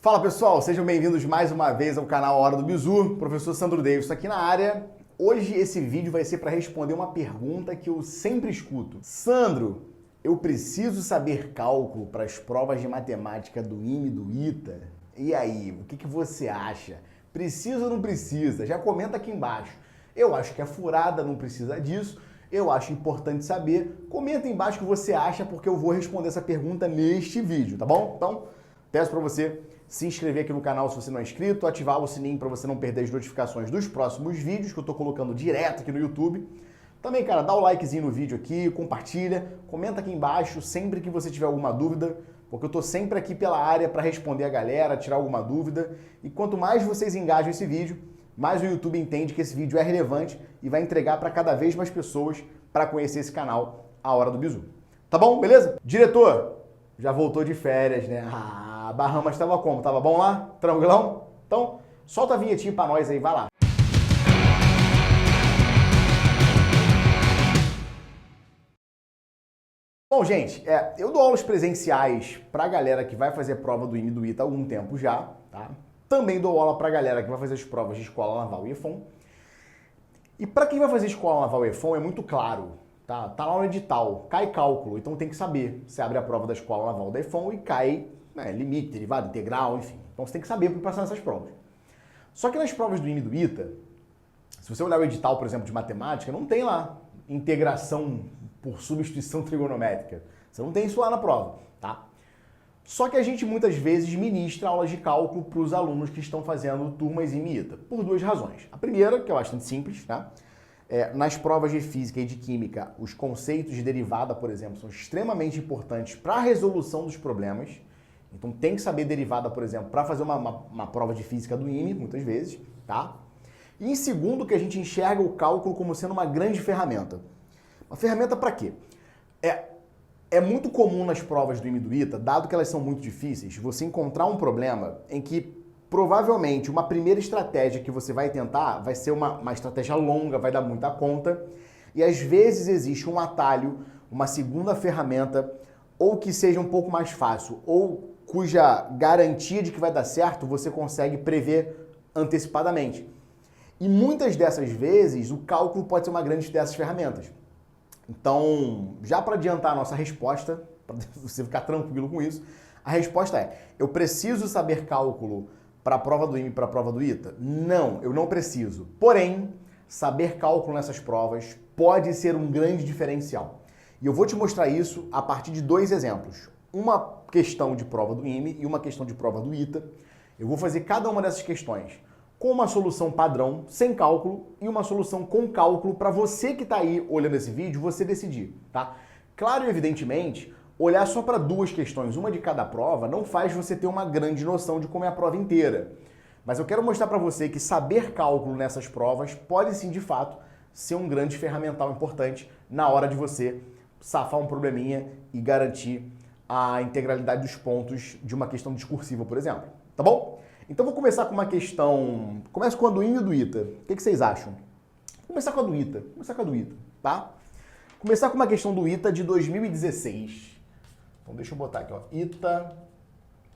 Fala pessoal, sejam bem-vindos mais uma vez ao canal Hora do Bizu, professor Sandro Davis aqui na área. Hoje esse vídeo vai ser para responder uma pergunta que eu sempre escuto. Sandro, eu preciso saber cálculo para as provas de matemática do IME e do ITA? E aí, o que você acha? Precisa ou não precisa? Já comenta aqui embaixo. Eu acho que a furada não precisa disso, eu acho importante saber. Comenta embaixo o que você acha, porque eu vou responder essa pergunta neste vídeo, tá bom? Então, peço para você se inscrever aqui no canal se você não é inscrito, ativar o sininho para você não perder as notificações dos próximos vídeos que eu tô colocando direto aqui no YouTube. Também, cara, dá o likezinho no vídeo aqui, compartilha, comenta aqui embaixo sempre que você tiver alguma dúvida, porque eu tô sempre aqui pela área para responder a galera, tirar alguma dúvida. E quanto mais vocês engajam esse vídeo, mais o YouTube entende que esse vídeo é relevante e vai entregar para cada vez mais pessoas para conhecer esse canal, A Hora do Bizu. Tá bom? Beleza? Diretor, já voltou de férias, né? A Bahamas estava como? Tava bom lá? Tranquilão? Então, solta a vinhetinha pra nós aí, vai lá. Bom, gente, eu dou aulas presenciais pra galera que vai fazer prova do IME e do ITA há algum tempo já, tá? Também dou aula pra galera que vai fazer as provas de Escola Naval e EFON. E pra quem vai fazer Escola Naval e EFON é muito claro, tá? Tá lá no edital, cai cálculo, então tem que saber. Você abre a prova da Escola Naval da EFON e cai limite, derivada, integral, enfim. Então você tem que saber para passar nessas provas. Só que nas provas do IME e do ITA, se você olhar o edital, por exemplo, de matemática, não tem lá integração por substituição trigonométrica. Você não tem isso lá na prova, tá? Só que a gente muitas vezes ministra aulas de cálculo para os alunos que estão fazendo turmas IME e ITA, por duas razões. A primeira, que é bastante simples, tá? Nas provas de física e de química, os conceitos de derivada, por exemplo, são extremamente importantes para a resolução dos problemas. Então tem que saber derivada, por exemplo, para fazer uma prova de física do IME, muitas vezes, tá? E em segundo, que a gente enxerga o cálculo como sendo uma grande ferramenta. Uma ferramenta para quê? É muito comum nas provas do IME e do ITA, dado que elas são muito difíceis, você encontrar um problema em que provavelmente uma primeira estratégia que você vai tentar vai ser uma estratégia longa, vai dar muita conta, e às vezes existe um atalho, uma segunda ferramenta, ou que seja um pouco mais fácil, ou cuja garantia de que vai dar certo você consegue prever antecipadamente. E muitas dessas vezes o cálculo pode ser uma grande dessas ferramentas. Então, já para adiantar a nossa resposta, para você ficar tranquilo com isso, a resposta é: eu preciso saber cálculo para a prova do IME e para a prova do ITA? Não, eu não preciso. Porém, saber cálculo nessas provas pode ser um grande diferencial. E eu vou te mostrar isso a partir de dois exemplos. Uma questão de prova do IME e uma questão de prova do ITA. Eu vou fazer cada uma dessas questões com uma solução padrão, sem cálculo, e uma solução com cálculo para você que está aí olhando esse vídeo, você decidir, tá? Claro e evidentemente, olhar só para duas questões, uma de cada prova, não faz você ter uma grande noção de como é a prova inteira. Mas eu quero mostrar para você que saber cálculo nessas provas pode sim, de fato, ser um grande ferramental importante na hora de você safar um probleminha e garantir a integralidade dos pontos de uma questão discursiva, por exemplo. Tá bom? Então vou começar com uma questão... Começo com a do IME e do ITA. O que vocês acham? Vou começar com a do ITA. Tá? Começar com uma questão do ITA de 2016. Então deixa eu botar aqui, ó. ITA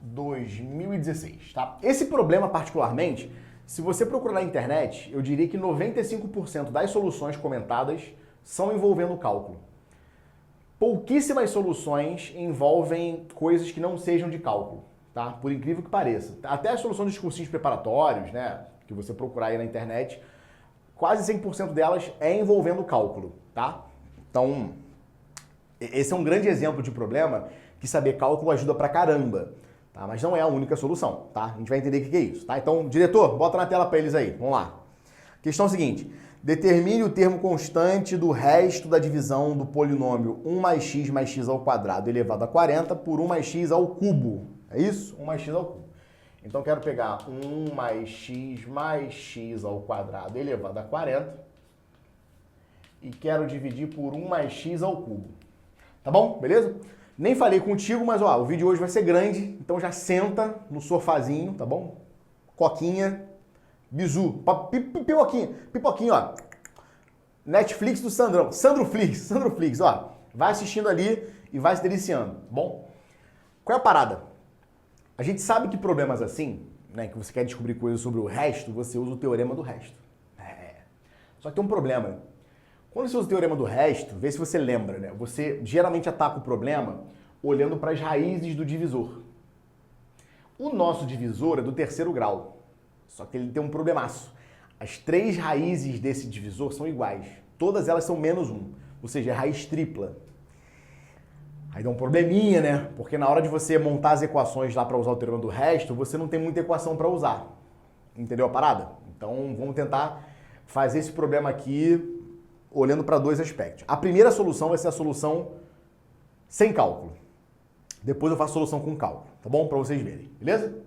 2016, tá? Esse problema particularmente, se você procurar na internet, eu diria que 95% das soluções comentadas são envolvendo cálculo. Pouquíssimas soluções envolvem coisas que não sejam de cálculo, tá? Por incrível que pareça. Até as soluções de cursinhos preparatórios, né, que você procurar aí na internet, quase 100% delas é envolvendo cálculo, tá? Então, esse é um grande exemplo de problema que saber cálculo ajuda pra caramba, tá? Mas não é a única solução, tá? A gente vai entender o que é isso, tá? Então, diretor, bota na tela pra eles aí, vamos lá. Questão seguinte: determine o termo constante do resto da divisão do polinômio 1 mais x ao quadrado elevado a 40 por 1 mais x ao cubo. É isso? 1 mais x ao cubo. Então eu quero pegar 1 mais x ao quadrado elevado a 40 e quero dividir por 1 mais x ao cubo. Tá bom? Beleza? Nem falei contigo, mas ó, o vídeo hoje vai ser grande, então já senta no sofazinho, tá bom? Coquinha, bizu, pipoquinha, ó. Netflix do Sandrão, Sandroflix, ó. Vai assistindo ali e vai se deliciando, tá bom? Qual é a parada? A gente sabe que problemas assim, né, que você quer descobrir coisas sobre o resto, você usa o teorema do resto. Só que tem um problema. Quando você usa o teorema do resto, vê se você lembra, né? Você geralmente ataca o problema olhando para as raízes do divisor. O nosso divisor é do terceiro grau, só que ele tem um problemaço. As 3 raízes desse divisor são iguais. Todas elas são menos 1, ou seja, é raiz tripla. Aí dá um probleminha, né? Porque na hora de você montar as equações lá para usar o teorema do resto, você não tem muita equação para usar. Entendeu a parada? Então vamos tentar fazer esse problema aqui olhando para 2 aspectos. A primeira solução vai ser a solução sem cálculo. Depois eu faço a solução com cálculo, tá bom? Para vocês verem, beleza?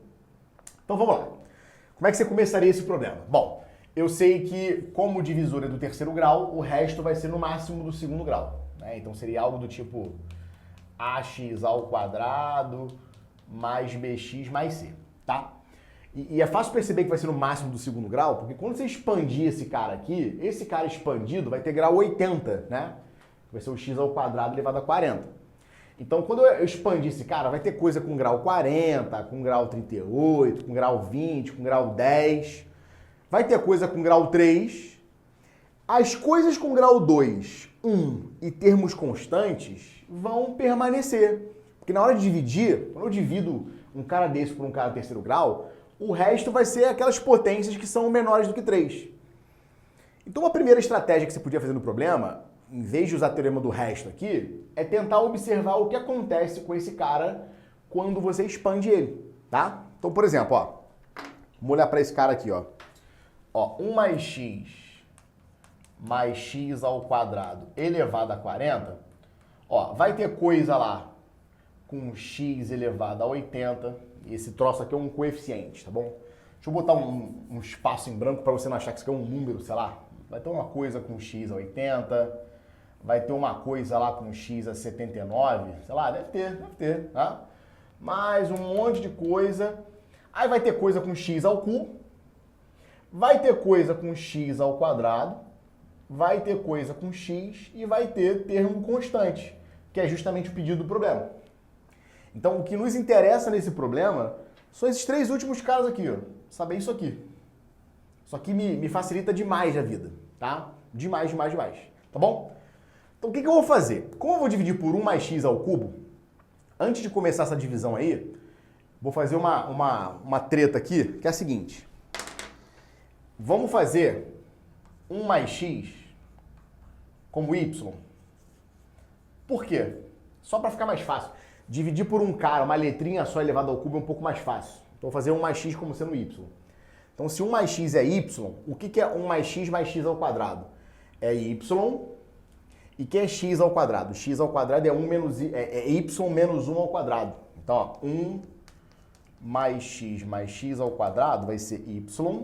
Então vamos lá. Como é que você começaria esse problema? Bom, eu sei que como o divisor é do terceiro grau, o resto vai ser no máximo do segundo grau, né? Então seria algo do tipo ax ao quadrado mais bx mais c, tá? E é fácil perceber que vai ser no máximo do segundo grau, porque quando você expandir esse cara aqui, esse cara expandido vai ter grau 80, né? Vai ser o x ao quadrado elevado a 40. Então, quando eu expandir esse cara, vai ter coisa com grau 40, com grau 38, com grau 20, com grau 10. Vai ter coisa com grau 3. As coisas com grau 2, 1 e termos constantes vão permanecer. Porque na hora de dividir, quando eu divido um cara desse por um cara terceiro grau, o resto vai ser aquelas potências que são menores do que 3. Então, a primeira estratégia que você podia fazer no problema, em vez de usar o teorema do resto aqui, é tentar observar o que acontece com esse cara quando você expande ele, tá? Então, por exemplo, ó, vamos olhar para esse cara aqui, ó. Ó, 1 mais x ao quadrado elevado a 40, ó, vai ter coisa lá com x elevado a 80, e esse troço aqui é um coeficiente, tá bom? Deixa eu botar um espaço em branco para você não achar que isso aqui é um número, sei lá. Vai ter uma coisa com x a 80, vai ter uma coisa lá com x a 79, sei lá, deve ter, tá? Mais um monte de coisa. Aí vai ter coisa com x ao cubo, vai ter coisa com x ao quadrado, vai ter coisa com x e vai ter termo constante, que é justamente o pedido do problema. Então, o que nos interessa nesse problema são esses 3 últimos caras aqui, ó. Saber isso aqui. Isso aqui me facilita demais a vida, tá? Demais, tá bom? Então, o que eu vou fazer? Como eu vou dividir por 1 mais x ao cubo, antes de começar essa divisão aí, vou fazer uma treta aqui, que é a seguinte. Vamos fazer 1 mais x como y. Por quê? Só para ficar mais fácil. Dividir por um cara, uma letrinha só elevada ao cubo é um pouco mais fácil. Então, vou fazer 1 mais x como sendo y. Então, se 1 mais x é y, o que é 1 mais x ao quadrado? É y. E que é x ao quadrado? X ao quadrado é, y menos 1 ao quadrado. Então, ó, 1 mais x ao quadrado vai ser y.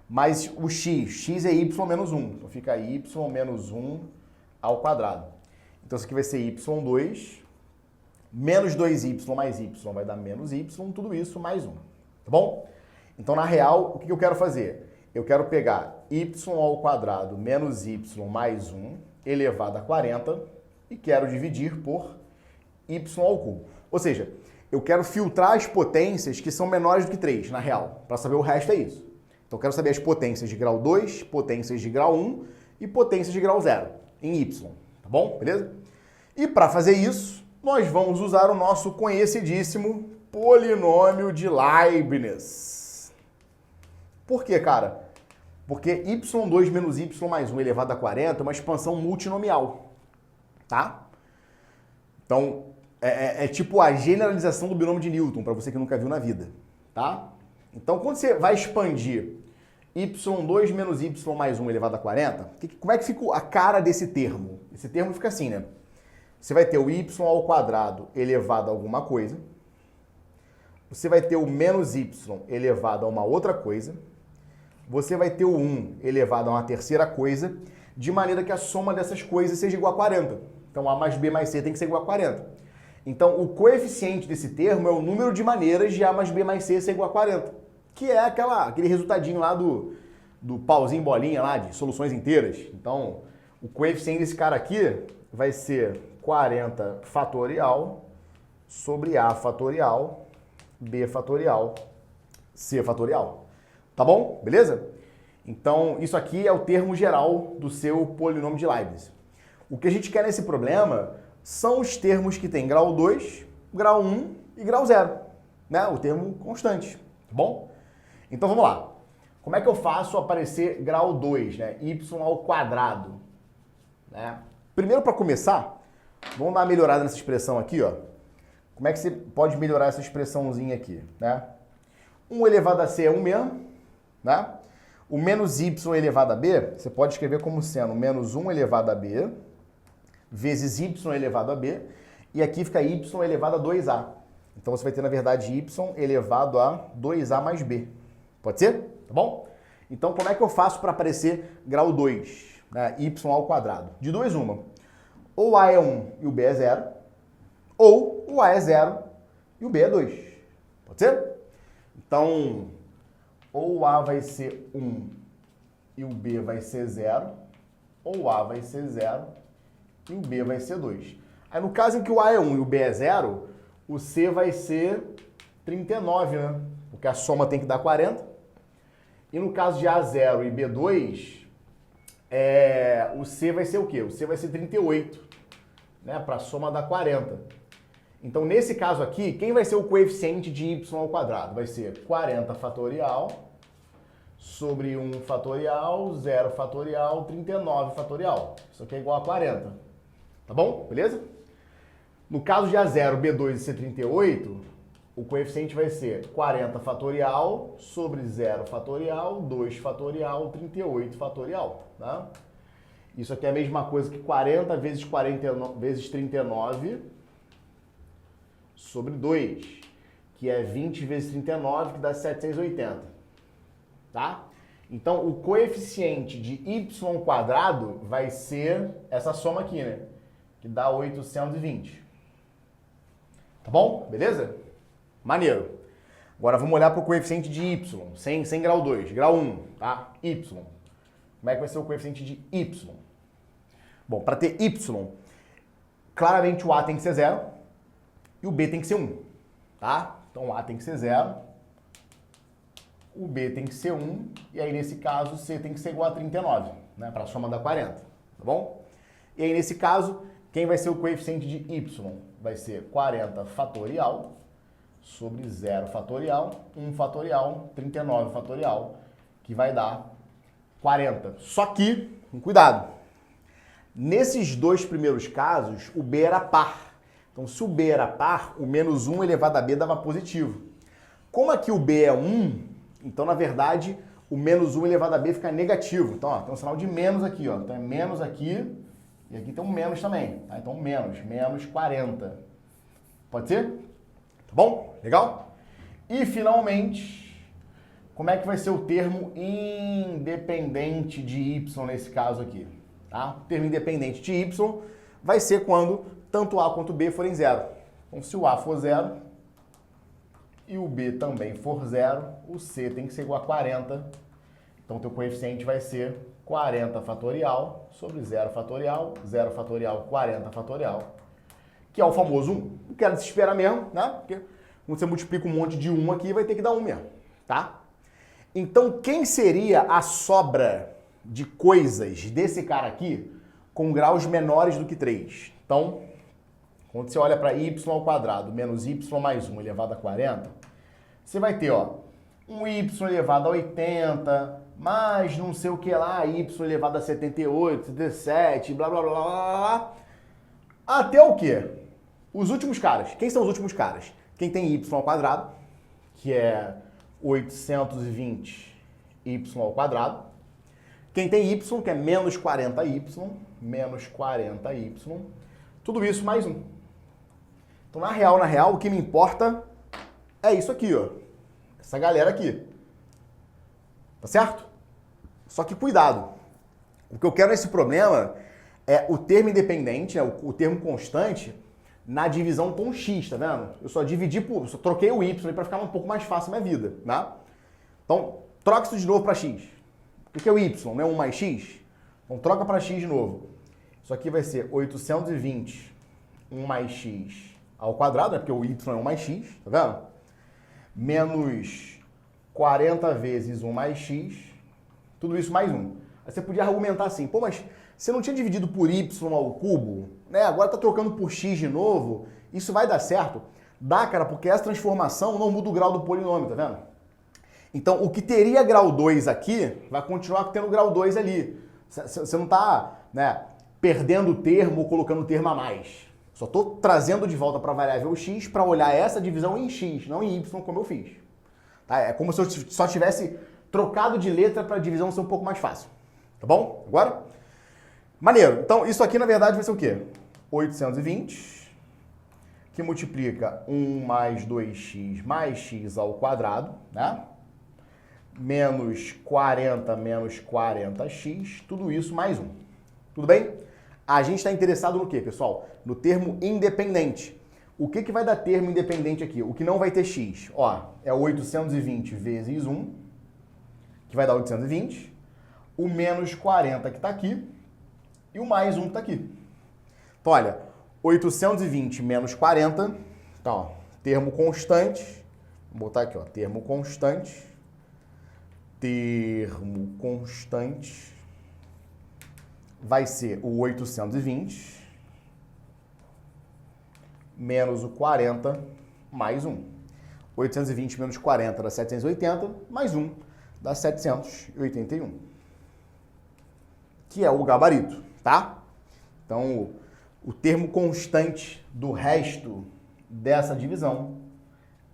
Mas o x é y menos 1. Então, fica y menos 1 ao quadrado. Então, isso aqui vai ser y2. Menos 2y mais y vai dar menos y, tudo isso mais 1, tá bom? Então, na real, o que eu quero fazer? Eu quero pegar y ao quadrado menos y mais 1 elevado a 40 e quero dividir por y ao cubo. Ou seja, eu quero filtrar as potências que são menores do que 3, na real. Para saber o resto é isso. Então, eu quero saber as potências de grau 2, potências de grau 1 e potências de grau 0 em y, tá bom? Beleza? E para fazer isso, nós vamos usar o nosso conhecidíssimo polinômio de Leibniz. Por quê, cara? Porque y2 menos y mais 1 elevado a 40 é uma expansão multinomial, tá? Então, é tipo a generalização do binômio de Newton, para você que nunca viu na vida, tá? Então, quando você vai expandir y2 menos y mais 1 elevado a 40, como é que fica a cara desse termo? Esse termo fica assim, né? Você vai ter o y ao quadrado elevado a alguma coisa. Você vai ter o menos y elevado a uma outra coisa. Você vai ter o 1 elevado a uma terceira coisa, de maneira que a soma dessas coisas seja igual a 40. Então, a mais b mais c tem que ser igual a 40. Então, o coeficiente desse termo é o número de maneiras de a mais b mais c ser igual a 40. Que é aquele resultadinho lá do pauzinho bolinha lá, de soluções inteiras. Então, o coeficiente desse cara aqui vai ser 40 fatorial sobre A fatorial b fatorial c fatorial. Tá bom? Beleza? Então, isso aqui é o termo geral do seu polinômio de Leibniz. O que a gente quer nesse problema são os termos que tem grau 2, grau 1 e grau 0, né? O termo constante, tá bom? Então, vamos lá. Como é que eu faço aparecer grau 2, né? Y ao quadrado, né? Primeiro, para começar, vamos dar uma melhorada nessa expressão aqui, ó. Como é que você pode melhorar essa expressãozinha aqui, né? 1 elevado a c é 1 mesmo, né? O menos y elevado a b, você pode escrever como sendo menos 1 elevado a b vezes y elevado a b, e aqui fica y elevado a 2a. Então você vai ter, na verdade, y elevado a 2a mais b. Pode ser? Tá bom? Então, como é que eu faço para aparecer grau 2, né? Y ao quadrado? De duas, uma. Ou a é 1 e o b é 0, ou o a é 0 e o b é 2. Pode ser? Então, ou o a vai ser 1 e o b vai ser 0, ou o a vai ser 0 e o b vai ser 2. Aí, no caso em que o a é 1 e o b é 0, o c vai ser 39, né? Porque a soma tem que dar 40. E no caso de A0 e B2, o C vai ser o quê? O C vai ser 38, né? Para a soma dar 40. Então, nesse caso aqui, quem vai ser o coeficiente de y ao quadrado? Vai ser 40 fatorial sobre 1 fatorial, 0 fatorial, 39 fatorial. Isso aqui é igual a 40. Tá bom? Beleza? No caso de A0, B2 e C38, o coeficiente vai ser 40 fatorial sobre 0 fatorial, 2 fatorial, 38 fatorial. Tá? Isso aqui é a mesma coisa que 40 vezes 49 vezes 39 sobre 2, que é 20 vezes 39, que dá 780. Tá? Então, o coeficiente de y ao quadrado vai ser essa soma aqui, né? Que dá 820. Tá bom? Beleza? Maneiro. Agora vamos olhar para o coeficiente de y, sem grau 2, grau 1, tá? Y. Como é que vai ser o coeficiente de y? Bom, para ter y, claramente o a tem que ser 0 e o b tem que ser 1, tá? Então o a tem que ser 0, o b tem que ser 1, e aí nesse caso o c tem que ser igual a 39, né? Para a soma dar 40, tá bom? E aí nesse caso, quem vai ser o coeficiente de y? Vai ser 40 fatorial sobre 0 fatorial, 1 fatorial, 39 fatorial, que vai dar 40. Só que, com cuidado, nesses dois primeiros casos, o b era par. Então, se o b era par, o menos 1 elevado a b dava positivo. Como aqui o b é 1, então, na verdade, o menos 1 elevado a b fica negativo. Então, ó, tem um sinal de menos aqui, ó. Então, é menos aqui, e aqui tem um menos também. Tá? Então, menos 40. Pode ser? Tá bom? Legal? E, finalmente, como é que vai ser o termo independente de y nesse caso aqui? Tá? O termo independente de y vai ser quando tanto a quanto b forem 0. Então, se o a for 0 e o b também for 0, o c tem que ser igual a 40. Então, o teu coeficiente vai ser 40 fatorial sobre 0 fatorial, 0 fatorial, 40 fatorial, que é o famoso 1. Não quero desesperar mesmo, né? Porque quando você multiplica um monte de 1 aqui, vai ter que dar 1 mesmo, tá? Então, quem seria a sobra de coisas desse cara aqui com graus menores do que 3? Então, quando você olha para y ao quadrado menos y mais 1 elevado a 40, você vai ter, ó, um y elevado a 80, mais não sei o que lá, y elevado a 78, 77, blá, blá, blá, blá, blá, até o quê? Os últimos caras. Quem são os últimos caras? Quem tem y ao quadrado, que é 820y ao quadrado. Quem tem y, que é menos 40y, tudo isso mais 1. Então, na real, o que me importa é isso aqui, ó. Essa galera aqui. Tá certo? Só que cuidado. O que eu quero nesse problema é o termo independente, né, o termo constante, na divisão com x, tá vendo? Eu só dividi eu só troquei o y para ficar um pouco mais fácil a minha vida, né? Então, troca isso de novo para x. O que é o y? Não é 1 mais x? Então, troca para x de novo. Isso aqui vai ser 820, 1 mais x ao quadrado, né? Porque o y é 1 mais x, tá vendo? menos 40 vezes 1 mais x, tudo isso mais 1. Aí você podia argumentar assim, pô, mas você não tinha dividido por y ao cubo, né? Agora tá trocando por x de novo, isso vai dar certo? Dá, cara, porque essa transformação não muda o grau do polinômio, tá vendo? Então, o que teria grau 2 aqui, vai continuar tendo grau 2 ali. Você não tá, né, perdendo o termo ou colocando o termo a mais. Só estou trazendo de volta para a variável x para olhar essa divisão em x, não em y, como eu fiz. Tá? É como se eu só tivesse trocado de letra para a divisão ser um pouco mais fácil. Tá bom? Agora? Maneiro. Então, isso aqui, na verdade, vai ser o quê? 820, que multiplica 1 mais 2x mais x ao quadrado, né? Menos 40 menos 40x, tudo isso mais 1. Tudo bem? A gente está interessado no quê, pessoal? No termo independente. O que vai dar termo independente aqui? O que não vai ter x? Ó, é 820 vezes 1, que vai dar 820, o menos 40 que está aqui, e o mais 1 que está aqui. Então, olha, 820 menos 40, então, ó, termo constante, vou botar aqui, ó, termo constante vai ser o 820 menos o 40 mais 1. 820 menos 40 dá 780, mais 1 dá 781. Que é o gabarito, tá? Então, o termo constante do resto dessa divisão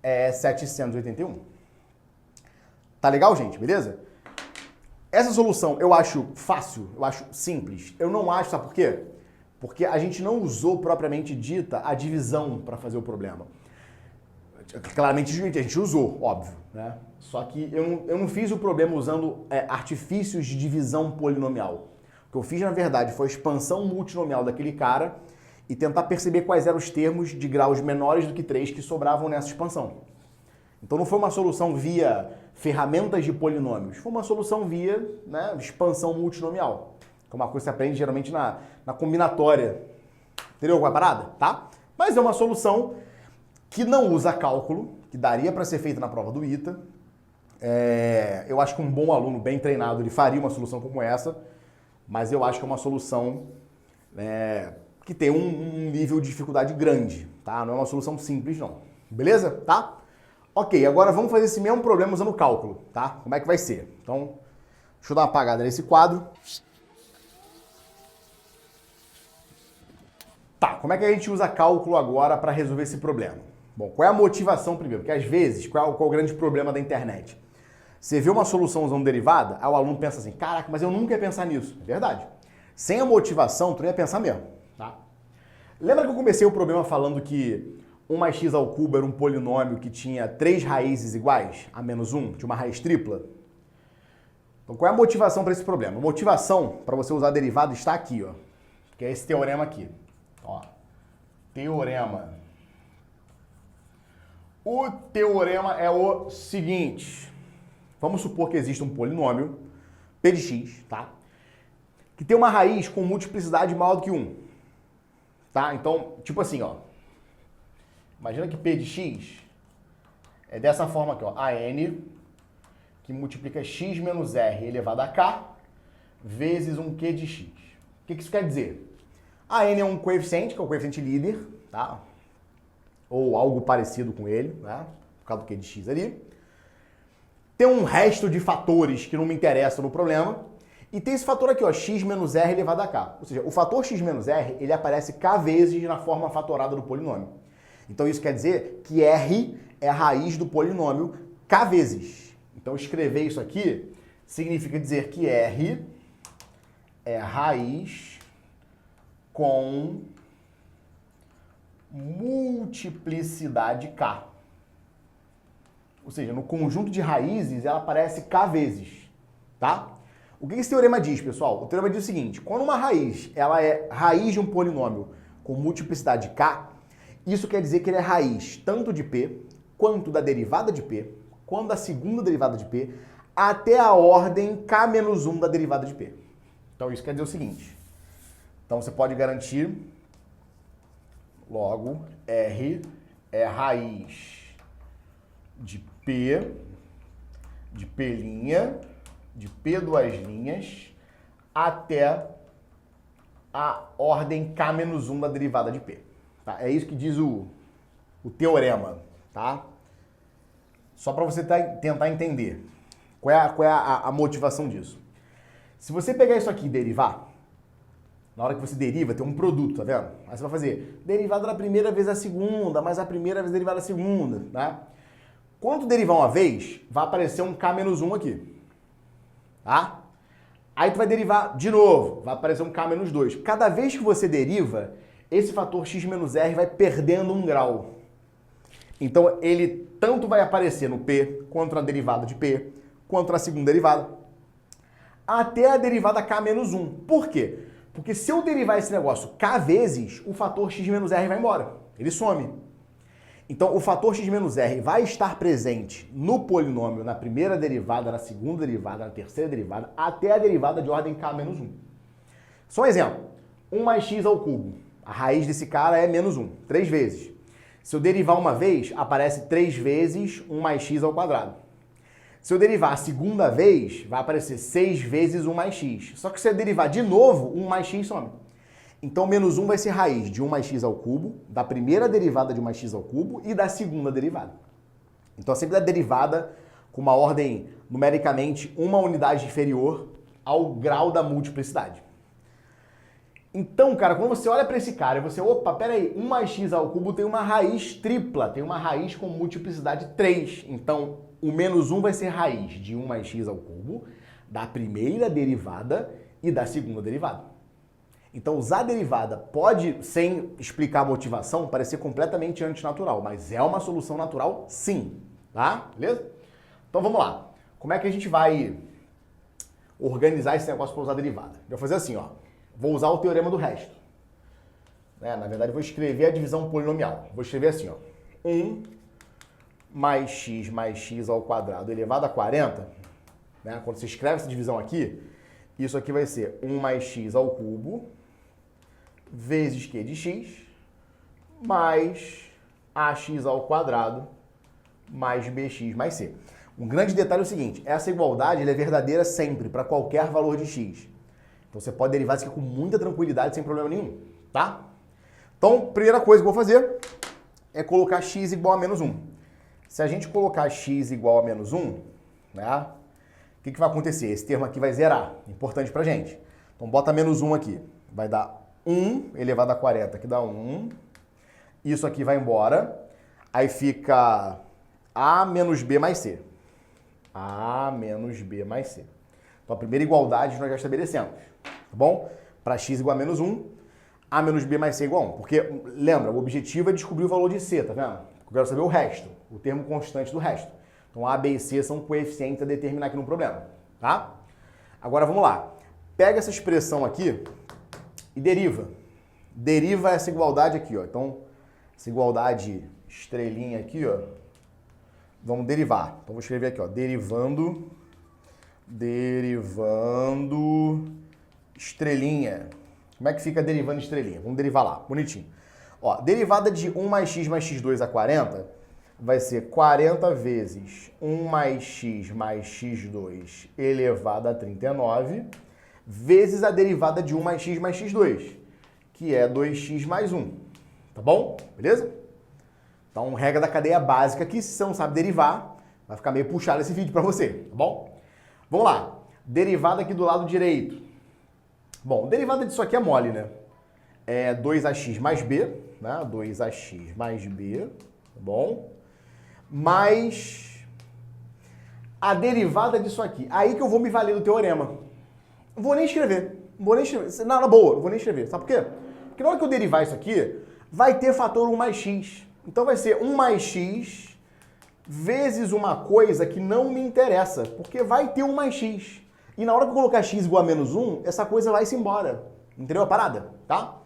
é 781. Tá legal, gente? Beleza? Essa solução eu acho fácil, eu acho simples. Eu não acho, sabe por quê? Porque a gente não usou propriamente dita a divisão para fazer o problema. Claramente a gente usou, óbvio, né? Só que eu não fiz o problema usando artifícios de divisão polinomial. O que eu fiz, na verdade, foi a expansão multinomial daquele cara e tentar perceber quais eram os termos de graus menores do que 3 que sobravam nessa expansão. Então não foi uma solução via ferramentas de polinômios, foi uma solução via, né, expansão multinomial. Que é uma coisa que você aprende geralmente na combinatória. Entendeu qual é a parada? Tá? Mas é uma solução que não usa cálculo, que daria para ser feita na prova do ITA. Eu acho que um bom aluno bem treinado ele faria uma solução como essa, mas eu acho que é uma solução que tem um nível de dificuldade grande, tá? Não é uma solução simples, não. Beleza? Tá? Ok, agora vamos fazer esse mesmo problema usando cálculo, tá? Como é que vai ser? Então, deixa eu dar uma apagada nesse quadro. Tá, como é que a gente usa cálculo agora para resolver esse problema? Bom, qual é a motivação primeiro? Porque às vezes, qual é o grande problema da internet? Você vê uma solução usando derivada, aí o aluno pensa assim, caraca, mas eu nunca ia pensar nisso. É verdade. Sem a motivação, tu não ia pensar mesmo, tá? Lembra que eu comecei o problema falando que 1 mais x ao cubo era um polinômio que tinha 3 raízes iguais, a menos 1, de uma raiz tripla? Então qual é a motivação para esse problema? A motivação para você usar a derivada está aqui, ó, que é esse teorema aqui. Ó, teorema. O teorema é o seguinte. Vamos supor que existe um polinômio, p de x, tá? Que tem uma raiz com multiplicidade maior do que 1. Tá? Então, tipo assim, ó. Imagina que p de x é dessa forma aqui, ó. AN, que multiplica x menos r elevado a k, vezes um q de x. O que isso quer dizer? A n é um coeficiente, que é o coeficiente líder, tá? Ou algo parecido com ele, né? Por causa do q de x ali. Tem um resto de fatores que não me interessam no problema. E tem esse fator aqui, ó, x menos r elevado a k. Ou seja, o fator x menos r, ele aparece k vezes na forma fatorada do polinômio. Então isso quer dizer que r é a raiz do polinômio k vezes. Então escrever isso aqui significa dizer que r é a raiz com multiplicidade k. Ou seja, no conjunto de raízes ela aparece k vezes, tá? O que esse teorema diz, pessoal? O teorema diz o seguinte, quando uma raiz ela é raiz de um polinômio com multiplicidade k, isso quer dizer que ele é raiz tanto de p, quanto da derivada de p, quanto da segunda derivada de p, até a ordem k-1 da derivada de p. Então isso quer dizer o seguinte, então você pode garantir, logo, R é raiz de P, de P', de P duas linhas, até a ordem K-1 da derivada de P. Tá? É isso que diz o teorema, tá? Só para você tentar entender qual é a motivação disso. Se você pegar isso aqui e derivar, na hora que você deriva, tem um produto, tá vendo? Aí você vai fazer derivada da primeira vezes a segunda, mais a primeira vezes derivada da segunda, tá? Quando tu derivar uma vez, vai aparecer um K-1 aqui, tá? Aí tu vai derivar de novo, vai aparecer um K-2. Cada vez que você deriva, esse fator x menos r vai perdendo um grau. Então ele tanto vai aparecer no P, quanto na derivada de P, quanto na segunda derivada, até a derivada K-1. Por quê? Porque se eu derivar esse negócio K vezes, o fator x menos r vai embora. Ele some. Então o fator x menos r vai estar presente no polinômio na primeira derivada, na segunda derivada, na terceira derivada, até a derivada de ordem K-1. Só um exemplo. 1 mais x ao cubo. A raiz desse cara é menos 1, 3 vezes. Se eu derivar uma vez, aparece 3 vezes 1 mais x ao quadrado. Se eu derivar a segunda vez, vai aparecer 6 vezes 1 mais x. Só que se eu derivar de novo, 1 mais x some. Então, menos 1 vai ser raiz de 1 mais x ao cubo, da primeira derivada de 1 mais x ao cubo e da segunda derivada. Então, é sempre da derivada com uma ordem numericamente uma unidade inferior ao grau da multiplicidade. Então, cara, quando você olha para esse cara e você, opa, peraí, 1 mais x ao cubo tem uma raiz tripla, tem uma raiz com multiplicidade 3. Então, o menos 1 vai ser raiz de 1 mais x ao cubo, da primeira derivada e da segunda derivada. Então, usar a derivada pode, sem explicar a motivação, parecer completamente antinatural, mas é uma solução natural sim, tá? Beleza? Então, vamos lá. Como é que a gente vai organizar esse negócio para usar a derivada? Eu vou fazer assim, ó. Vou usar o teorema do resto. Na verdade, eu vou escrever a divisão polinomial. Vou escrever assim, ó. 1 mais x ao quadrado elevado a 40. Quando você escreve essa divisão aqui, isso aqui vai ser 1 mais x ao cubo vezes q de x mais ax ao quadrado mais bx mais c. Um grande detalhe é o seguinte, essa igualdade ela é verdadeira sempre, para qualquer valor de x. Então você pode derivar isso aqui com muita tranquilidade, sem problema nenhum, tá? Então, primeira coisa que eu vou fazer é colocar x igual a menos 1. Se a gente colocar x igual a menos 1, né, o que vai acontecer? Esse termo aqui vai zerar, importante pra gente. Então bota menos 1 aqui, vai dar 1 elevado a 40, que dá 1. Isso aqui vai embora, aí fica a menos b mais c. A menos b mais c. Então a primeira igualdade nós já estabelecemos, tá bom? Para x igual a menos 1, a menos b mais c igual a 1. Porque, lembra, o objetivo é descobrir o valor de c, tá vendo? Eu quero saber o resto, o termo constante do resto. Então a, b e c são coeficientes a determinar aqui no problema, tá? Agora vamos lá. Pega essa expressão aqui e deriva. Deriva essa igualdade aqui, ó. Então, essa igualdade estrelinha aqui, ó. Vamos derivar. Então vou escrever aqui, ó. Derivando estrelinha. Como é que fica derivando estrelinha? Vamos derivar lá, bonitinho. Ó, derivada de 1 mais x2 a 40 vai ser 40 vezes 1 mais x2 elevado a 39 vezes a derivada de 1 mais x2, que é 2x mais 1. Tá bom? Beleza? Então, regra da cadeia básica aqui, se você não sabe derivar, vai ficar meio puxado esse vídeo para você, tá bom? Vamos lá. Derivada aqui do lado direito. Bom, derivada disso aqui é mole, né? É 2ax mais b, né? 2ax mais b, tá bom? Mais a derivada disso aqui. Aí que eu vou me valer do teorema. Não vou nem escrever. Não vou nem escrever. Não, na boa, não vou nem escrever. Sabe por quê? Porque na hora que eu derivar isso aqui, vai ter fator 1 mais x. Então vai ser 1 mais x vezes uma coisa que não me interessa, porque vai ter 1 mais x. E na hora que eu colocar x igual a menos 1, essa coisa vai-se embora. Entendeu a parada? Tá?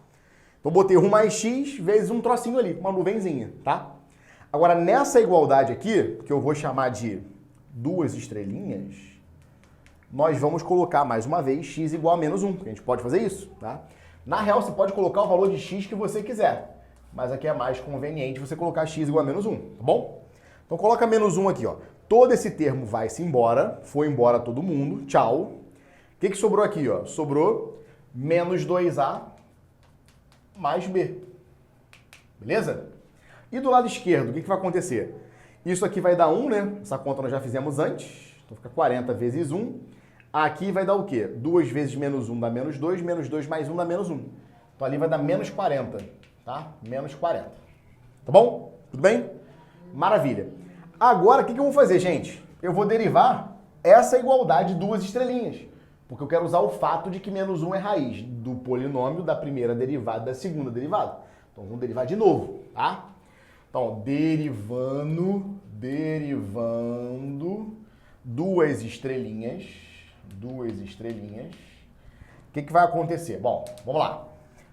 Então botei 1 mais x vezes um trocinho ali, uma nuvenzinha, tá? Agora nessa igualdade aqui, que eu vou chamar de duas estrelinhas, nós vamos colocar mais uma vez x igual a menos 1, que a gente pode fazer isso, tá? Na real, você pode colocar o valor de x que você quiser, mas aqui é mais conveniente você colocar x igual a menos 1, tá bom? Então coloca menos 1 aqui, ó. Todo esse termo vai-se embora, foi embora todo mundo, tchau. O que sobrou aqui, ó? Sobrou menos 2A mais B. Beleza? E do lado esquerdo, o que vai acontecer? Isso aqui vai dar 1, né? Essa conta nós já fizemos antes. Então fica 40 vezes 1. Aqui vai dar o quê? 2 vezes menos 1 dá menos 2 mais 1 dá menos 1. Então ali vai dar menos 40, tá? Menos 40. Tá bom? Tudo bem? Maravilha. Agora, o que eu vou fazer, gente? Eu vou derivar essa igualdade de duas estrelinhas. Porque eu quero usar o fato de que menos 1 é raiz do polinômio da primeira derivada e da segunda derivada. Então vamos derivar de novo, tá? Então, derivando duas estrelinhas. O que vai acontecer? Bom, vamos lá.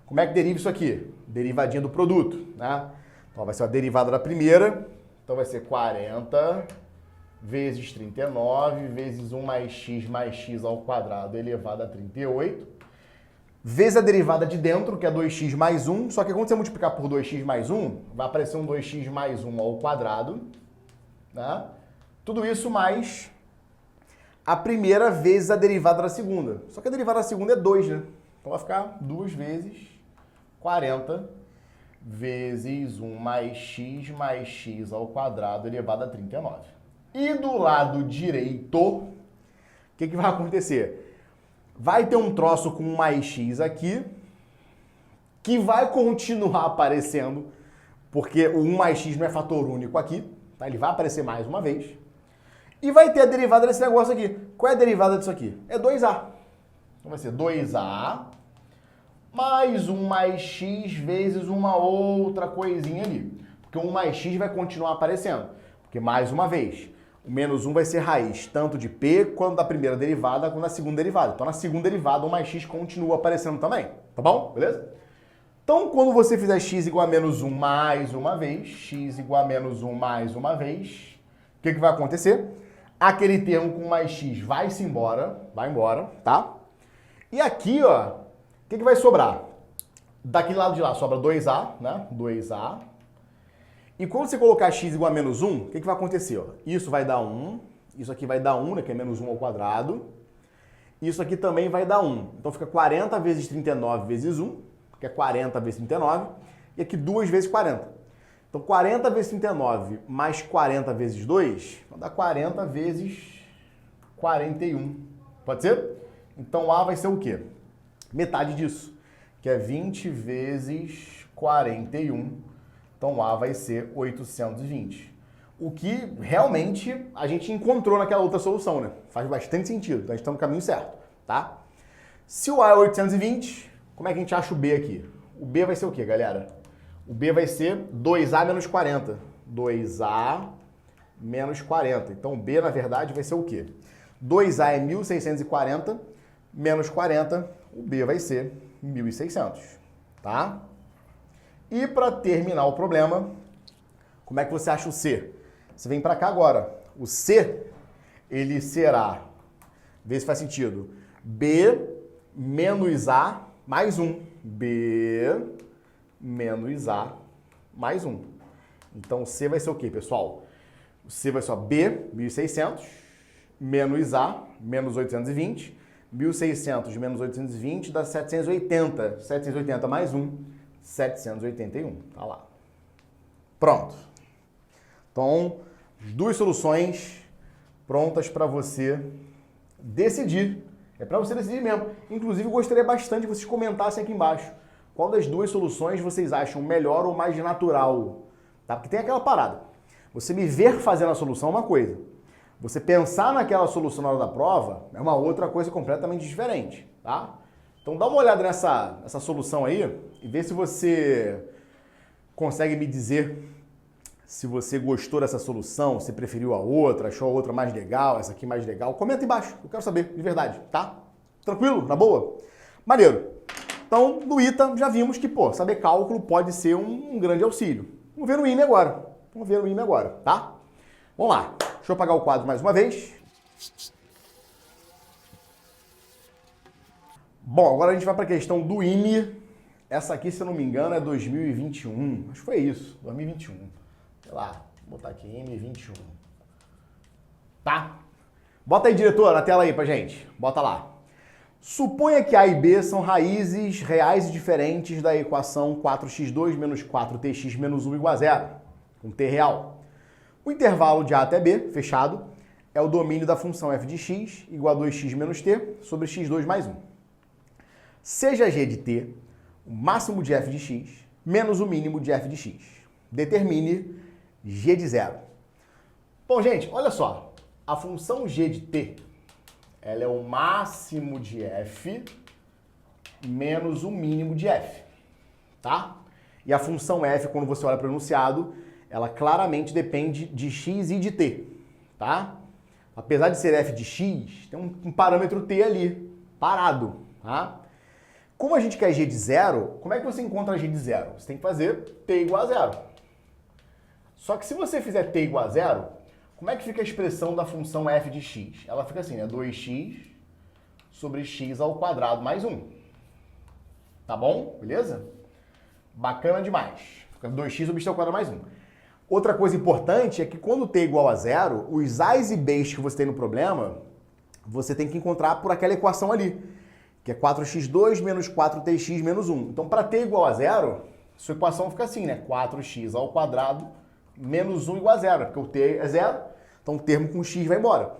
Como é que deriva isso aqui? Derivadinha do produto, né? Então vai ser a derivada da primeira. Então vai ser 40 vezes 39 vezes 1 mais x ao quadrado elevado a 38. Vezes a derivada de dentro, que é 2x mais 1. Só que quando você multiplicar por 2x mais 1, vai aparecer um 2x mais 1 ao quadrado. Né? Tudo isso mais a primeira vezes a derivada da segunda. Só que a derivada da segunda é 2, né? Então vai ficar 2 vezes 40 vezes 1 mais x ao quadrado elevado a 39. E do lado direito, o que vai acontecer? Vai ter um troço com um mais x aqui, que vai continuar aparecendo, porque o 1 mais x não é fator único aqui, tá? Ele vai aparecer mais uma vez. E vai ter a derivada desse negócio aqui. Qual é a derivada disso aqui? É 2a. Então vai ser 2a mais 1 mais x vezes uma outra coisinha ali. Porque o 1 mais x vai continuar aparecendo. Porque, mais uma vez, o menos 1 vai ser raiz tanto de p quanto da primeira derivada quanto da segunda derivada. Então, na segunda derivada, o mais x continua aparecendo também. Tá bom? Beleza? Então, quando você fizer x igual a menos 1 mais uma vez, x igual a menos 1 mais uma vez, o que vai acontecer? Aquele termo com mais x vai-se embora, vai embora, tá? E aqui, ó, o que vai sobrar? Daquele lado de lá sobra 2a, né? 2a. E quando você colocar x igual a menos 1, o que vai acontecer? Ó? Isso vai dar 1, isso aqui vai dar 1, né, que é menos 1 ao quadrado. Isso aqui também vai dar 1. Então fica 40 vezes 39 vezes 1, que é 40 vezes 39, e aqui 2 vezes 40. Então 40 vezes 39 mais 40 vezes 2, vai dar 40 vezes 41. Pode ser? Então A vai ser o quê? Metade disso, que é 20 vezes 41. Então A vai ser 820. O que realmente a gente encontrou naquela outra solução, né? Faz bastante sentido, então a gente está no caminho certo, tá? Se o A é 820, como é que a gente acha o B aqui? O B vai ser o quê, galera? O B vai ser 2A menos 40. 2A menos 40. Então o B, na verdade, vai ser o quê? 2A é 1640 menos 40, o B vai ser 1600, tá? E para terminar o problema, como é que você acha o C? Você vem para cá agora. O C, ele será, vê se faz sentido, B menos A mais 1. B menos A mais 1. Então o C vai ser o quê, pessoal? O C vai ser B, 1600, menos A, menos 820. 1600 menos 820 dá 780. 780 mais 1, 781. Tá lá. Pronto. Então, as duas soluções prontas para você decidir. É para você decidir mesmo. Inclusive, eu gostaria bastante que vocês comentassem aqui embaixo qual das duas soluções vocês acham melhor ou mais natural. Tá? Porque tem aquela parada. Você me ver fazendo a solução é uma coisa. Você pensar naquela solução na hora da prova é uma outra coisa completamente diferente, tá? Então dá uma olhada nessa solução aí e vê se você consegue me dizer se você gostou dessa solução, se preferiu a outra, achou a outra mais legal, essa aqui mais legal. Comenta embaixo, eu quero saber, de verdade, tá? Tranquilo? Na boa? Maneiro. Então, no ITA já vimos que, pô, saber cálculo pode ser um grande auxílio. Vamos ver no IME agora. Vamos ver no IME agora, tá? Vamos lá. Deixa eu apagar o quadro mais uma vez. Bom, agora a gente vai para a questão do IME. Essa aqui, se eu não me engano, é 2021. Acho que foi isso, 2021. Sei lá, Vou botar aqui M21. Tá? Bota aí, diretor, na tela aí pra gente. Bota lá. Suponha que A e B são raízes reais e diferentes da equação 4x2 menos 4tx menos 1 igual a zero, com t real. O intervalo de A até B, fechado, é o domínio da função f de x igual a 2x menos t sobre x2 mais 1. Seja g de t o máximo de f de x menos o mínimo de f de x. Determine g de zero. Bom, gente, olha só. A função g de t, ela é o máximo de f menos o mínimo de f, tá? E a função f, quando você olha para o enunciado, ela claramente depende de x e de t, tá? Apesar de ser f de x, tem um parâmetro t ali, parado, tá? Como a gente quer g de zero, como é que você encontra g de zero? Você tem que fazer t igual a zero. Só que se você fizer t igual a zero, como é que fica a expressão da função f de x? Ela fica assim, né? 2x sobre x ao quadrado mais 1. Tá bom? Beleza? Bacana demais. Fica 2x sobre x ao quadrado mais 1. Outra coisa importante é que quando t é igual a zero, os a's e b's que você tem no problema, você tem que encontrar por aquela equação ali, que é 4x2 menos 4tx menos 1. Então, para t igual a zero, sua equação fica assim, né? 4x ao quadrado menos 1 igual a zero, porque o t é zero, então o termo com x vai embora.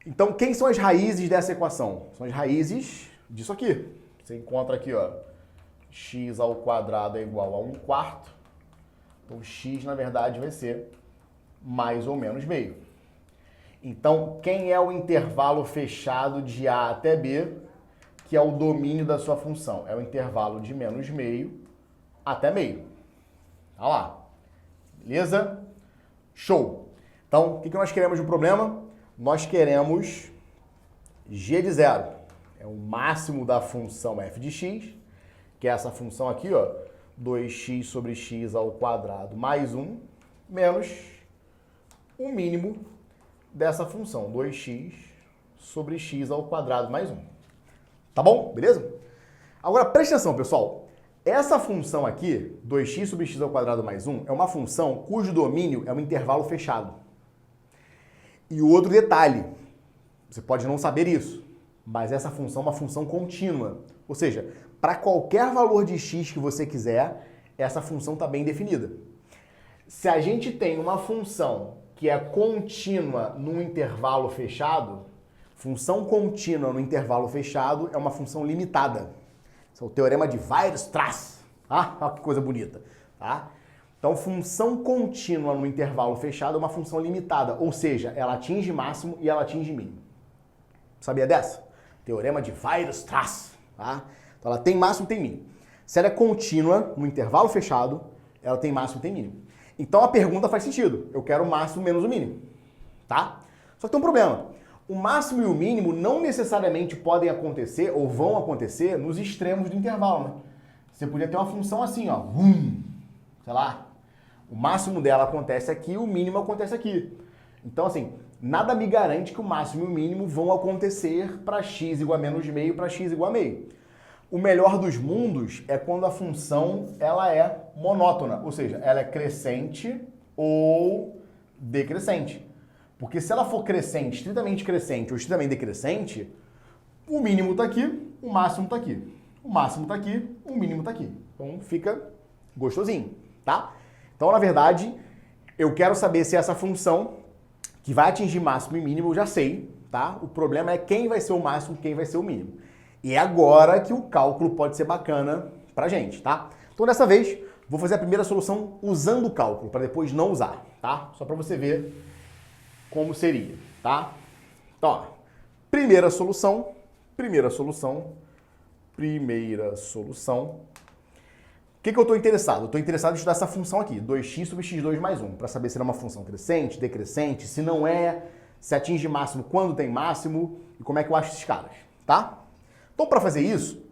Então, quem são as raízes dessa equação? São as raízes disso aqui. Você encontra aqui, ó, x ao quadrado é igual a 1/4. Então, x, na verdade, vai ser mais ou menos meio. Então, quem é o intervalo fechado de A até B, que é o domínio da sua função? É o intervalo de menos meio até meio. Olha lá. Beleza? Show! Então, o que nós queremos no problema? Nós queremos g de zero. É o máximo da função f de x, que é essa função aqui, ó, 2x sobre x ao quadrado mais 1, menos o mínimo dessa função, 2x sobre x ao quadrado mais 1. Tá bom? Beleza? Agora, presta atenção, pessoal. Essa função aqui, 2x sobre x ao quadrado mais 1, é uma função cujo domínio é um intervalo fechado. E o outro detalhe, você pode não saber isso, mas essa função é uma função contínua. Ou seja, para qualquer valor de x que você quiser, essa função está bem definida. Se a gente tem uma função que é contínua num intervalo fechado, função contínua no intervalo fechado é uma função limitada. Esse é o teorema de Weierstrass. Ah, olha que coisa bonita. Tá? Então, função contínua no intervalo fechado é uma função limitada, ou seja, ela atinge máximo e ela atinge mínimo. Sabia dessa? Teorema de Weierstrass. Tá? Então, ela tem máximo e tem mínimo. Se ela é contínua no intervalo fechado, ela tem máximo e tem mínimo. Então, a pergunta faz sentido. Eu quero o máximo menos o mínimo. Tá? Só que tem um problema. O máximo e o mínimo não necessariamente podem acontecer ou vão acontecer nos extremos do intervalo, né? Você podia ter uma função assim, ó, sei lá, o máximo dela acontece aqui, o mínimo acontece aqui. Então, assim, nada me garante que o máximo e o mínimo vão acontecer para x igual a menos meio, para x igual a meio. O melhor dos mundos é quando a função ela é monótona, ou seja, ela é crescente ou decrescente. Porque se ela for crescente, estritamente crescente ou estritamente decrescente, o mínimo está aqui, o máximo está aqui. O máximo está aqui, o mínimo está aqui. Então fica gostosinho, tá? Então, na verdade, eu quero saber se essa função que vai atingir máximo e mínimo, eu já sei, tá? O problema é quem vai ser o máximo, quem vai ser o mínimo. E é agora que o cálculo pode ser bacana pra gente, tá? Então, dessa vez, vou fazer a primeira solução usando o cálculo, para depois não usar, tá? Só para você ver como seria, tá? Então, ó, primeira solução. O que eu estou interessado? Eu estou interessado em estudar essa função aqui, 2x sobre x2 mais 1, para saber se ela é uma função crescente, decrescente, se não é, se atinge máximo quando tem máximo, e como é que eu acho esses caras, tá? Então, para fazer isso,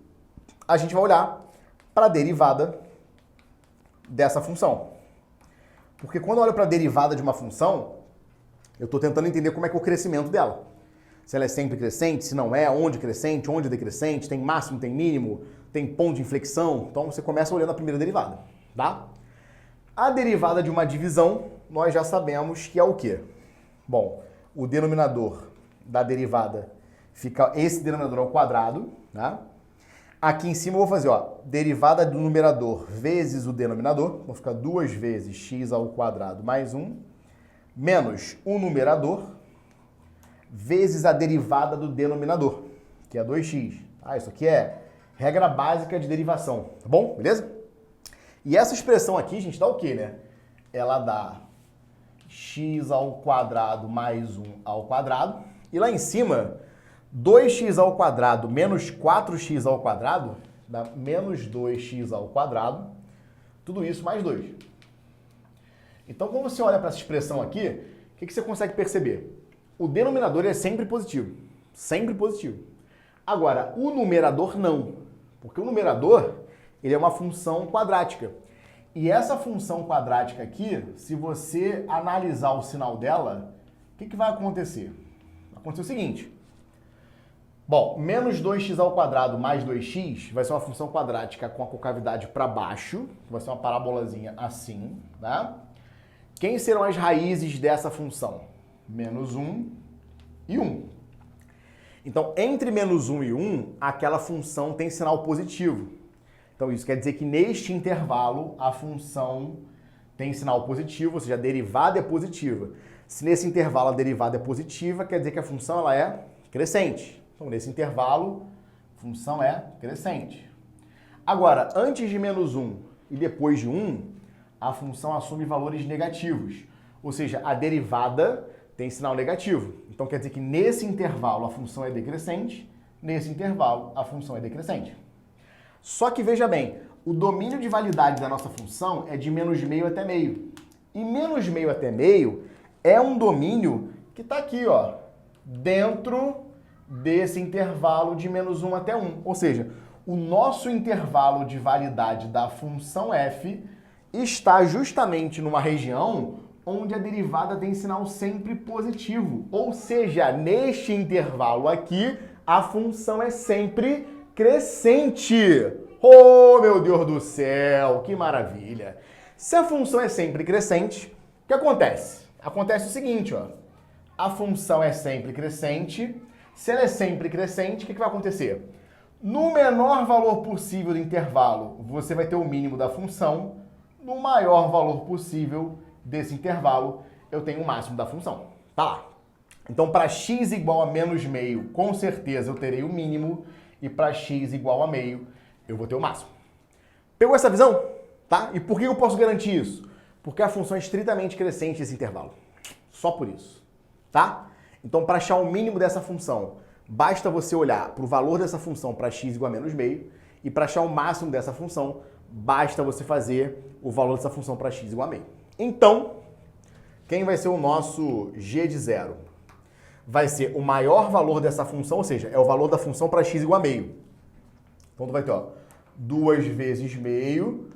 a gente vai olhar para a derivada dessa função. Porque quando eu olho para a derivada de uma função, eu estou tentando entender como é que é o crescimento dela. Se ela é sempre crescente, se não é, onde crescente, onde decrescente, tem máximo, tem mínimo, tem ponto de inflexão. Então você começa olhando a primeira derivada, tá? A derivada de uma divisão nós já sabemos que é o quê? Bom, o denominador da derivada fica, esse denominador ao quadrado, tá? Aqui em cima eu vou fazer, ó, derivada do numerador vezes o denominador, vou ficar 2 vezes x ao quadrado mais 1, menos o numerador, vezes a derivada do denominador, que é 2x. Ah, isso aqui é regra básica de derivação, tá bom? Beleza? E essa expressão aqui, gente, dá o quê, né? Ela dá x ao quadrado mais 1 ao quadrado. E lá em cima, 2x ao quadrado menos 4x ao quadrado dá menos 2x ao quadrado. Tudo isso mais 2. Então, quando você olha para essa expressão aqui, o que você consegue perceber? O denominador é sempre positivo. Sempre positivo. Agora, o numerador não. Porque o numerador, ele é uma função quadrática. E essa função quadrática aqui, se você analisar o sinal dela, o que vai acontecer? Vai acontecer o seguinte. Bom, menos 2x ao quadrado mais 2x vai ser uma função quadrática com a concavidade para baixo. Vai ser uma parabolazinha assim, tá? Quem serão as raízes dessa função? Menos 1 e 1. Então, entre menos 1 e 1, aquela função tem sinal positivo. Então, isso quer dizer que neste intervalo, a função tem sinal positivo, ou seja, a derivada é positiva. Se nesse intervalo a derivada é positiva, quer dizer que a função ela é crescente. Então, nesse intervalo, a função é crescente. Agora, antes de menos 1 e depois de 1, a função assume valores negativos. Ou seja, a derivada tem sinal negativo. Então, quer dizer que nesse intervalo a função é decrescente, nesse intervalo a função é decrescente. Só que, veja bem, o domínio de validade da nossa função é de menos meio até meio. E menos meio até meio é um domínio que está aqui, ó, dentro desse intervalo de menos 1 até 1. Ou seja, o nosso intervalo de validade da função f está justamente numa região onde a derivada tem sinal sempre positivo. Ou seja, neste intervalo aqui, a função é sempre crescente. Oh, meu Deus do céu, que maravilha! Se a função é sempre crescente, o que acontece? Acontece o seguinte, ó. A função é sempre crescente. Se ela é sempre crescente, o que vai acontecer? No menor valor possível do intervalo, você vai ter o mínimo da função. No maior valor possível desse intervalo, eu tenho o máximo da função. Tá lá. Então, para x igual a menos meio, com certeza eu terei o mínimo. E para x igual a meio, eu vou ter o máximo. Pegou essa visão? Tá? E por que eu posso garantir isso? Porque a função é estritamente crescente nesse intervalo. Só por isso. Tá? Então, para achar o mínimo dessa função, basta você olhar para o valor dessa função para x igual a menos meio. E para achar o máximo dessa função, basta você fazer o valor dessa função para x igual a meio. Então, quem vai ser o nosso g de zero? Vai ser o maior valor dessa função, ou seja, é o valor da função para x igual a meio. Então, tu vai ter, ó, 2 vezes meio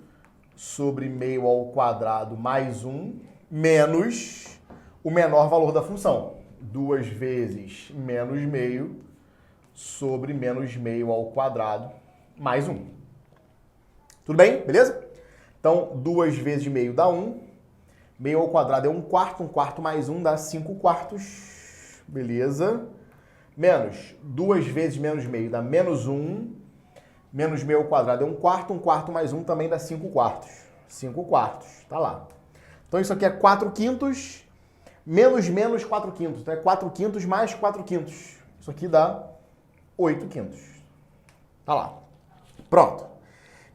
sobre meio ao quadrado mais 1, menos o menor valor da função. 2 vezes menos meio sobre menos meio ao quadrado mais 1. Tudo bem? Beleza? Então, 2 vezes meio dá 1. Meio ao quadrado é 1/4. 1/4 mais 1 dá 5/4. Beleza? Menos 2 vezes menos meio dá menos 1. Menos meio ao quadrado é 1/4. 1/4 mais 1 também dá 5/4. 5/4. Tá lá. Então, isso aqui é 4/5. Menos 4/5. Então, é 4/5 mais 4/5. Isso aqui dá 8/5. Tá lá. Pronto.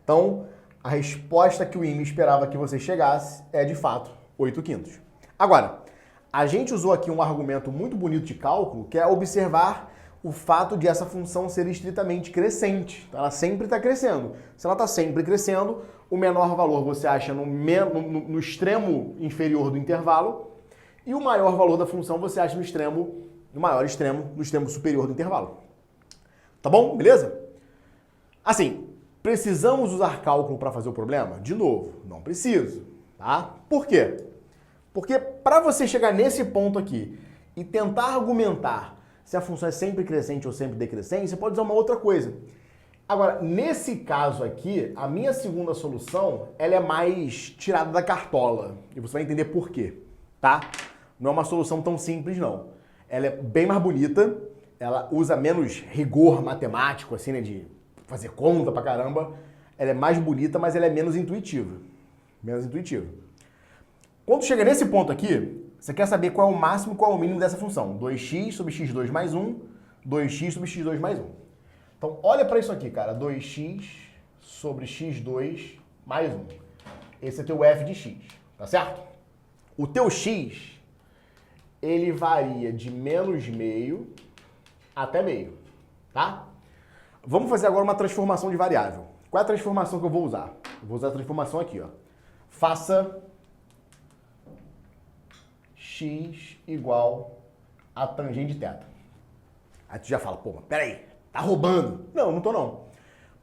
Então, a resposta que o IME esperava que você chegasse é, de fato, 8/5. Agora, a gente usou aqui um argumento muito bonito de cálculo, que é observar o fato de essa função ser estritamente crescente. Ela sempre está crescendo. Se ela está sempre crescendo, o menor valor você acha no extremo inferior do intervalo e o maior valor da função você acha no maior extremo, no extremo superior do intervalo. Tá bom? Beleza? Assim, precisamos usar cálculo para fazer o problema? De novo, não preciso, tá? Por quê? Porque para você chegar nesse ponto aqui e tentar argumentar se a função é sempre crescente ou sempre decrescente, você pode usar uma outra coisa. Agora, nesse caso aqui, a minha segunda solução, ela é mais tirada da cartola. E você vai entender por quê. tá? Não é uma solução tão simples, não. Ela é bem mais bonita, ela usa menos rigor matemático, assim, né, de fazer conta pra caramba. Ela é mais bonita, mas ela é menos intuitiva. Menos intuitiva. Quando chega nesse ponto aqui, você quer saber qual é o máximo e qual é o mínimo dessa função. 2x sobre x2 mais 1, 2x sobre x2 mais 1. Então, olha para isso aqui, cara. 2x sobre x2 mais 1. Esse é teu f de x, tá certo? O teu x, ele varia de menos meio até meio, tá? Vamos fazer agora uma transformação de variável. Qual é a transformação que eu vou usar? Eu vou usar a transformação aqui, ó. Faça x igual a tangente de θ. Aí tu já fala, pô, mas peraí, tá roubando. Não, não tô não.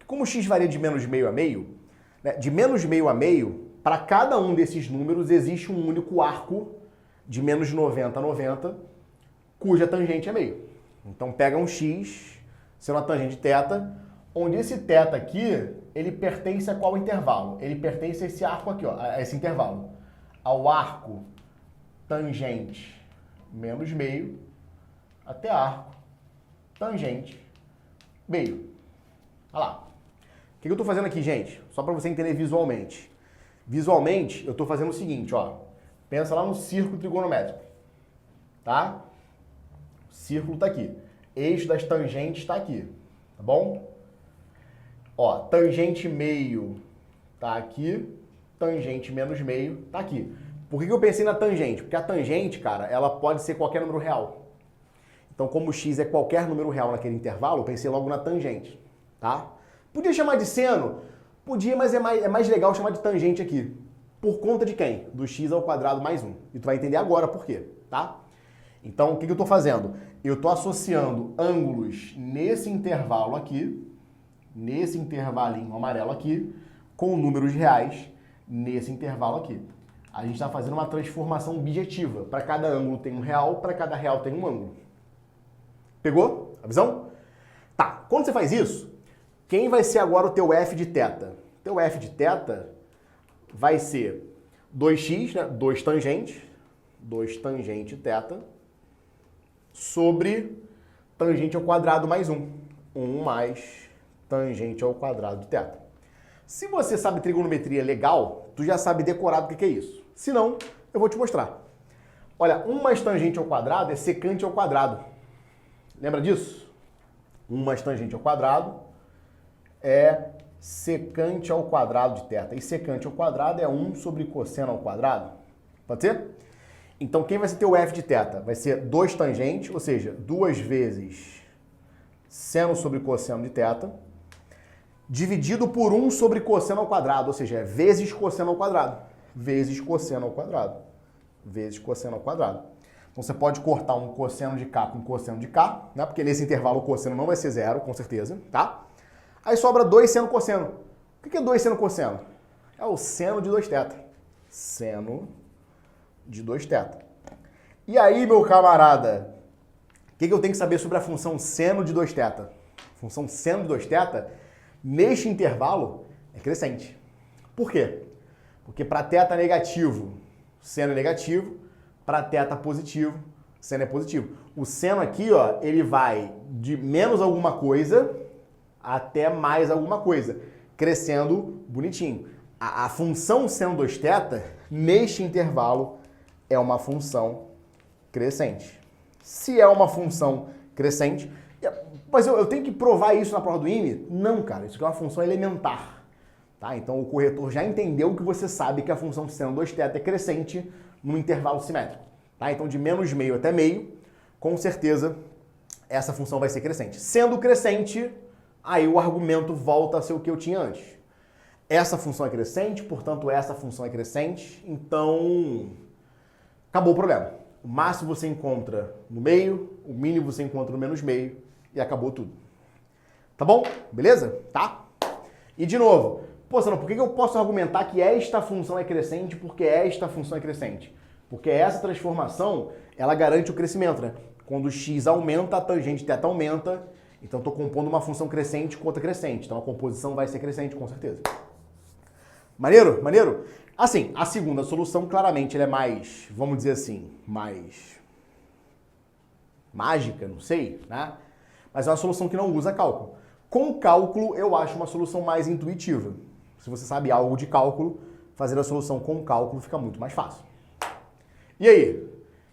Como x varia de menos meio a meio, né, de menos meio a meio, para cada um desses números existe um único arco de menos 90 a 90, cuja tangente é meio. Então pega um x, sendo a tangente de θ, onde esse θ aqui, ele pertence a qual intervalo? Ele pertence a esse arco aqui, ó, a esse intervalo. Ao arco tangente menos meio até arco tangente meio. Olha lá. O que eu estou fazendo aqui, gente? Só para você entender visualmente. Visualmente, eu estou fazendo o seguinte, ó. Pensa lá no círculo trigonométrico, tá? O círculo está aqui. Eixo das tangentes está aqui, tá bom? Ó, tangente meio está aqui, tangente menos meio está aqui. Por que eu pensei na tangente? Porque a tangente, cara, ela pode ser qualquer número real. Então, como x é qualquer número real naquele intervalo, eu pensei logo na tangente, tá? Podia chamar de seno? Podia, mas é mais legal chamar de tangente aqui. Por conta de quem? Do x ao quadrado mais 1. E tu vai entender agora por quê, tá? Então, o que eu estou fazendo? Eu estou associando ângulos nesse intervalo aqui, nesse intervalinho amarelo aqui, com números reais nesse intervalo aqui. A gente está fazendo uma transformação bijetiva. Para cada ângulo tem um real, para cada real tem um ângulo. Pegou a visão? Tá, quando você faz isso, quem vai ser agora o teu f de θ? O teu f de θ vai ser 2x, né? 2 tangente θ, sobre tangente ao quadrado mais 1. 1 mais tangente ao quadrado de θ. Se você sabe trigonometria legal, tu já sabe decorado o que é isso. Se não, eu vou te mostrar. Olha, 1 mais tangente ao quadrado é secante ao quadrado. Lembra disso? 1 mais tangente ao quadrado é secante ao quadrado de θ. E secante ao quadrado é 1 sobre cosseno ao quadrado. Pode ser? Então, quem vai ser teu f de θ? Vai ser 2 tangente, ou seja, 2 vezes seno sobre cosseno de θ, dividido por 1 sobre cosseno ao quadrado, ou seja, é vezes cosseno ao quadrado. Vezes cosseno ao quadrado. Vezes cosseno ao quadrado. Então, você pode cortar um cosseno de K com cosseno de K, né? Porque nesse intervalo o cosseno não vai ser zero, com certeza, tá? Aí sobra 2 seno cosseno. O que é 2 seno cosseno? É o seno de 2θ. Seno de 2θ. E aí, meu camarada, o que eu tenho que saber sobre a função seno de 2θ? Função seno de 2θ, neste intervalo, é crescente. Por quê? Porque para θ negativo, seno é negativo, para θ positivo, seno é positivo. O seno aqui, ó, ele vai de menos alguma coisa até mais alguma coisa, crescendo bonitinho. A função seno 2θ, neste intervalo, é uma função crescente. Se é uma função crescente, mas eu tenho que provar isso na prova do IME? Não, cara, isso aqui é uma função elementar. Tá? Então o corretor já entendeu que você sabe que a função seno 2θ é crescente no intervalo simétrico. Tá? Então de menos meio até meio, com certeza essa função vai ser crescente. Sendo crescente, aí o argumento volta a ser o que eu tinha antes. Essa função é crescente, portanto essa função é crescente, então acabou o problema. O máximo você encontra no meio, o mínimo você encontra no menos meio e acabou tudo. Tá bom? Beleza? Tá? E de novo, pô, Sandro, por que eu posso argumentar que esta função é crescente porque esta função é crescente? Porque essa transformação, ela garante o crescimento, né? Quando o x aumenta, a tangente θ aumenta, então estou compondo uma função crescente com outra crescente. Então a composição vai ser crescente, com certeza. Maneiro? Maneiro? Assim, a segunda solução, claramente, ela é mais, vamos dizer assim, mais mágica, não sei, né? Mas é uma solução que não usa cálculo. Com cálculo, eu acho uma solução mais intuitiva. Se você sabe algo de cálculo, fazer a solução com cálculo fica muito mais fácil. E aí?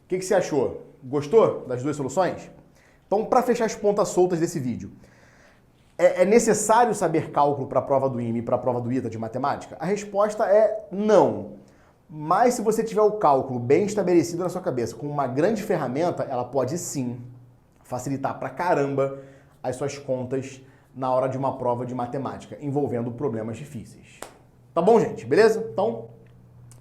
O que você achou? Gostou das duas soluções? Então, para fechar as pontas soltas desse vídeo, é necessário saber cálculo para a prova do IME e para a prova do ITA de matemática? A resposta é não. Mas se você tiver o cálculo bem estabelecido na sua cabeça, com uma grande ferramenta, ela pode sim facilitar pra caramba as suas contas na hora de uma prova de matemática, envolvendo problemas difíceis. Tá bom, gente? Beleza? Então,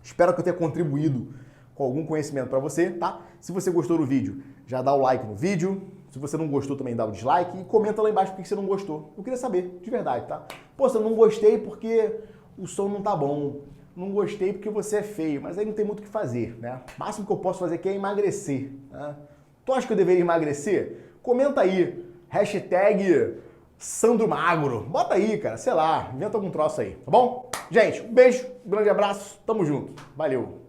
espero que eu tenha contribuído com algum conhecimento para você, tá? Se você gostou do vídeo, já dá o like no vídeo. Se você não gostou, também dá o dislike e comenta lá embaixo por que você não gostou. Eu queria saber, de verdade, tá? Pô, eu não gostei porque o som não tá bom. Não gostei porque você é feio, mas aí não tem muito o que fazer, né? O máximo que eu posso fazer aqui é emagrecer, né? Tu acha que eu deveria emagrecer? Comenta aí. Hashtag Sandro Magro. Bota aí, cara, sei lá, inventa algum troço aí, tá bom? Gente, um beijo, um grande abraço, tamo junto. Valeu!